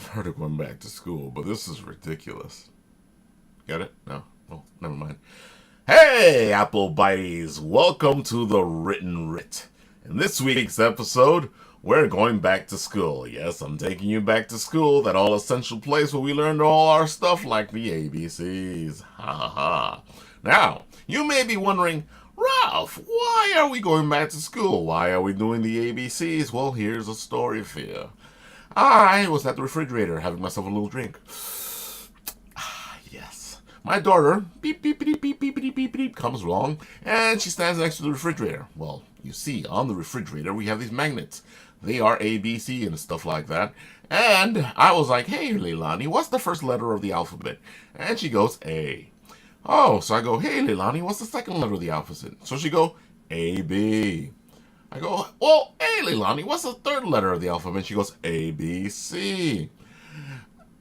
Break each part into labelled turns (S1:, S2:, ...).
S1: I've heard of going back to school, but this is ridiculous. Get it? No? Well, never mind. Hey, Apple Bites! Welcome to the Written Writ. In this week's episode, we're going back to school. Yes, I'm taking you back to school, that all essential place where we learned all our stuff like the ABCs. Ha ha ha. Now, you may be wondering, Ralph, why are we going back to school? Why are we doing the ABCs? Well, here's a story for you. I was at the refrigerator having myself a little drink. Yes. My daughter, beep, beep, beep, beep, beep, beep, beep, beep, comes along, and she stands next to the refrigerator. Well, you see, on the refrigerator, we have these magnets. They are A, B, C, and stuff like that. And I was like, hey, Leilani, what's the first letter of the alphabet? And she goes, A. Oh, so I go, hey, Leilani, what's the second letter of the alphabet? So she go, A, B. I go, well, hey, Leilani, what's the third letter of the alphabet? She goes, A, B, C.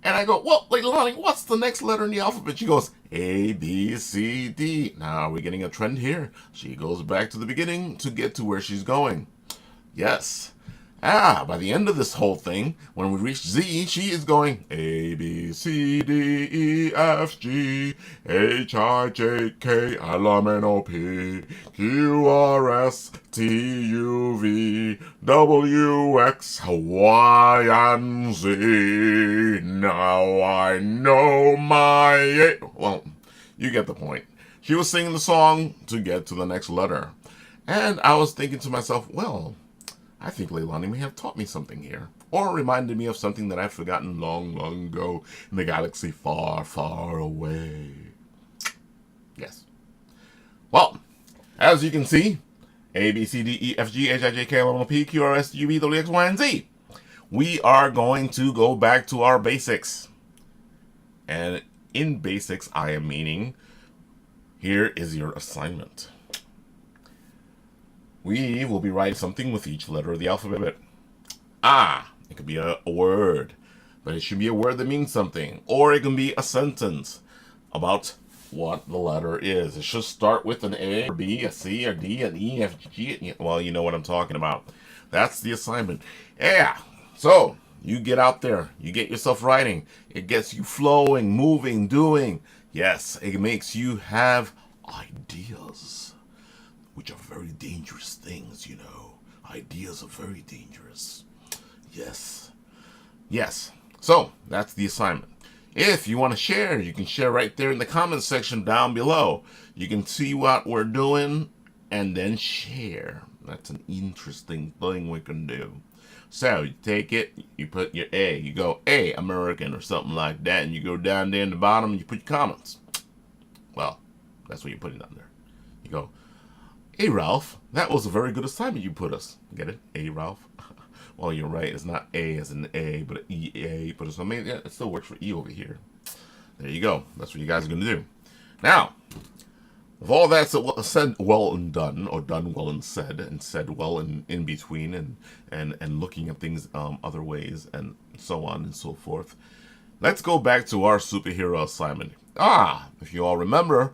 S1: And I go, well, Leilani, what's the next letter in the alphabet? She goes, A, B, C, D. Now, are we getting a trend here? She goes back to the beginning to get to where she's going. Yes. By the end of this whole thing, when we reach Z, she is going A, B, C, D, E, F, G, H, I, J, K, L, M, N, O, P, Q, R, S, T, U, V, W, X, Y, and Z. Now I know my... Well, you get the point. She was singing the song to get to the next letter. And I was thinking to myself, well, I think Leilani may have taught me something here, or reminded me of something that I've forgotten long, long ago in the galaxy far, far away. Yes. Well, as you can see, A, B, C, D, E, F, G, H, I, J, K, L, M, N, O, P, Q, R, S, T, U, V, W, X, Y, and Z. We are going to go back to our basics. And in basics, I am meaning, here is your assignment. We will be writing something with each letter of the alphabet. It could be a word, but it should be a word that means something. Or it can be a sentence about what the letter is. It should start with an A, or B, a C, a D, an E, F, G. Well, you know what I'm talking about. That's the assignment. Yeah, so you get out there. You get yourself writing. It gets you flowing, moving, doing. Yes, it makes you have ideas, which are very dangerous things, you know. Ideas are very dangerous. Yes. Yes. So, that's the assignment. If you want to share, you can share right there in the comments section down below. You can see what we're doing and then share. That's an interesting thing we can do. So, you take it, you put your A, you go A, American, or something like that, and you go down there in the bottom and you put your comments. Well, that's what you're putting down there. You go, hey, Ralph, that was a very good assignment you put us. Get it? A, Ralph? Well, you're right. It's not A as in A, but E-A. But it's, I mean, yeah, it still works for E over here. There you go. That's what you guys are going to do. Now, with all that said well and done, or done well and said well in between, and looking at things other ways, and so on and so forth, let's go back to our superhero assignment. If you all remember,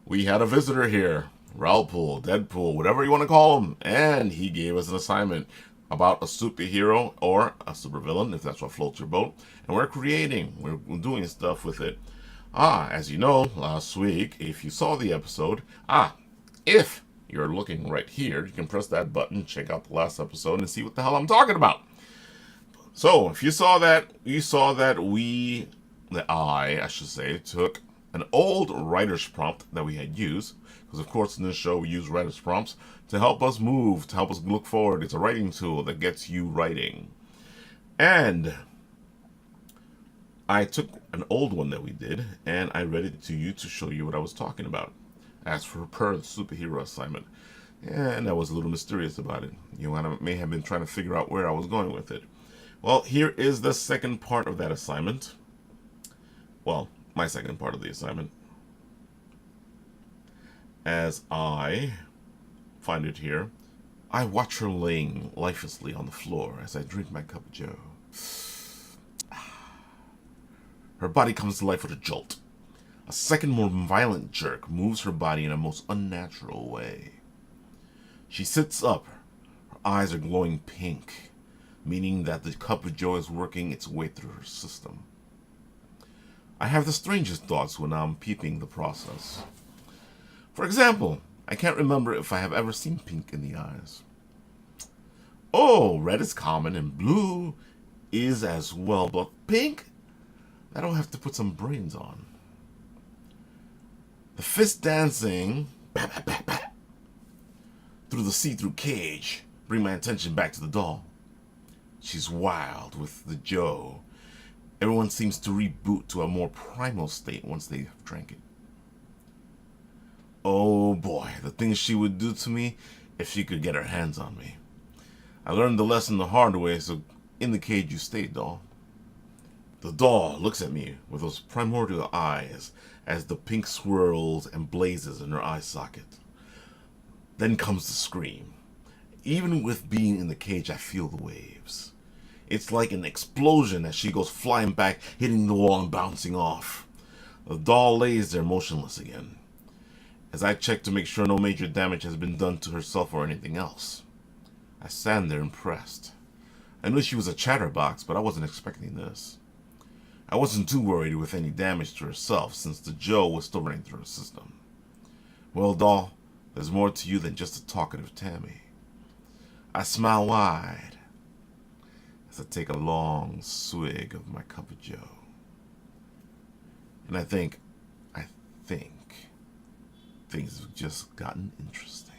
S1: we had a visitor here. Raoul, Deadpool, whatever you want to call him, and he gave us an assignment about a superhero or a supervillain, if that's what floats your boat, and we're doing stuff with it. As you know, last week, if you saw the episode, if you're looking right here, you can press that button, check out the last episode, and see what the hell I'm talking about. So, if you saw that, I should say, took an old writer's prompt that we had used, because of course in this show we use writer's prompts to help us move, to help us look forward. It's a writing tool that gets you writing. And I took an old one that we did, and I read it to you to show you what I was talking about, as per the superhero assignment. And I was a little mysterious about it. You may have been trying to figure out where I was going with it. Well, here is the second part of that assignment. Well, my second part of the assignment. As I find it here, I watch her laying lifelessly on the floor as I drink my cup of joe. Her body comes to life with a jolt. A second more violent jerk moves her body in a most unnatural way. She sits up. Her eyes are glowing pink. meaning that the cup of joe is working its way through her system. I have the strangest thoughts when I'm peeping the process. For example, I can't remember if I have ever seen pink in the eyes. Oh, red is common and blue is as well, but pink? I don't have to put some brains on. The fist dancing through the see-through cage bring my attention back to the doll. She's wild with the Joe. Everyone seems to reboot to a more primal state once they have drank it. Oh boy, the things she would do to me if she could get her hands on me. I learned the lesson the hard way, so in the cage you stay, doll. The doll looks at me with those primordial eyes as the pink swirls and blazes in her eye socket. Then comes the scream. Even with being in the cage, I feel the waves. It's like an explosion as she goes flying back, hitting the wall and bouncing off. The doll lays there motionless again, as I check to make sure no major damage has been done to herself or anything else. I stand there impressed. I knew she was a chatterbox, but I wasn't expecting this. I wasn't too worried with any damage to herself, since the Joe was still running through her system. Well, doll, there's more to you than just a talkative Tammy. I smile wide as I take a long swig of my cup of joe. And I think things have just gotten interesting.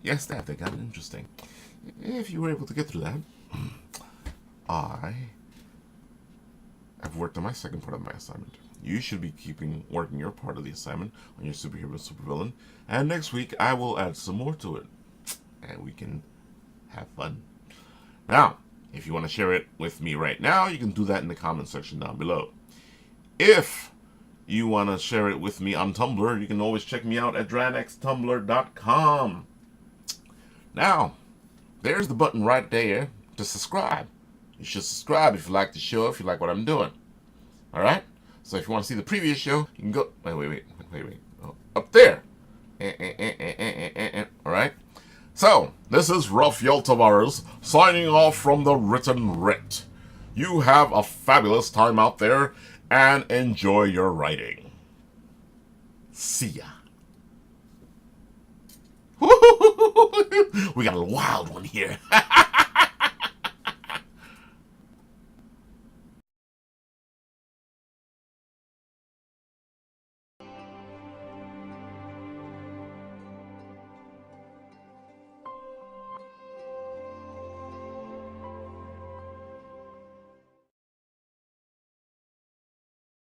S1: Yes, Dad, they got interesting. If you were able to get through that, I have worked on my second part of my assignment. You should be working your part of the assignment on your superhero supervillain, and next week I will add some more to it, and we can have fun. Now, if you want to share it with me right now, you can do that in the comment section down below. If you want to share it with me on Tumblr, you can always check me out at dranxtumblr.com. Now, there's the button right there to subscribe. You should subscribe if you like the show, if you like what I'm doing. Alright? So if you want to see the previous show, you can go... Wait. Oh, up there. Alright? So, this is Rafael Tavares signing off from the Written Writ. You have a fabulous time out there and enjoy your writing. See ya. We got a wild one here.